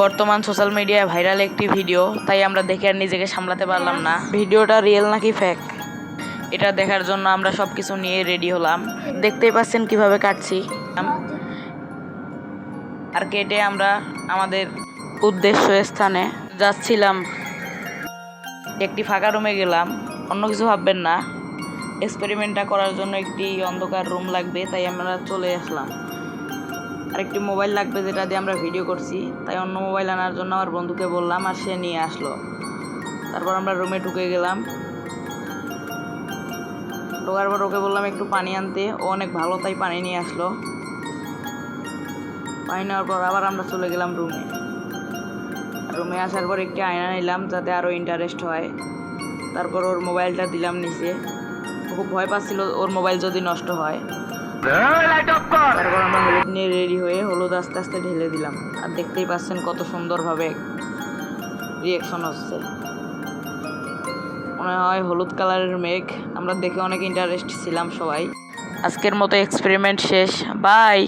বর্তমান সোশ্যাল মিডিয়ায় ভাইরাল একটি ভিডিও, তাই আমরা দেখে আর নিজেকে সামলাতে পারলাম না ভিডিওটা রিয়েল নাকি ফেক। এটা দেখার জন্য আমরা সব কিছু নিয়ে রেডি হলাম। দেখতেই পাচ্ছেন কিভাবে কাটছি। আর কেটে আমরা আমাদের উদ্দেশ্য স্থানে যাচ্ছিলাম। একটি ফাঁকা রুমে গেলাম, অন্য কিছু ভাববেন না, এক্সপেরিমেন্টটা করার জন্য একটি অন্ধকার রুম লাগবে, তাই আমরা চলে আসলাম। আর একটি মোবাইল লাগবে যেটা দিয়ে আমরা ভিডিও করছি, তাই অন্য মোবাইল আনার জন্য আমার বন্ধুকে বললাম, আর সে নিয়ে আসলো। তারপর আমরা রুমে ঢুকে গেলাম। ঢোকার পর ওকে বললাম একটু পানি আনতে, ও অনেক ভালো তাই পানি নিয়ে আসলো। পানি নেওয়ার পর আবার আমরা চলে গেলাম রুমে। রুমে আসার পর একটি আয়না নিলাম যাতে আরও ইন্টারেস্ট হয়। তারপর ওর মোবাইলটা দিলাম নিচে। খুব ভয় পাচ্ছিল ওর মোবাইল যদি নষ্ট হয়। তারপর আমরা হলুদ নিয়ে রেডি হয়ে হলুদ আস্তে আস্তে ঢেলে দিলাম। আর দেখতেই পাচ্ছেন কত সুন্দরভাবে রিয়াকশন হচ্ছে। মনে হয় হলুদ কালারের মেঘ। আমরা দেখে অনেক ইন্টারেস্ট ছিলাম সবাই। আজকের মতো এক্সপেরিমেন্ট শেষ। বাই।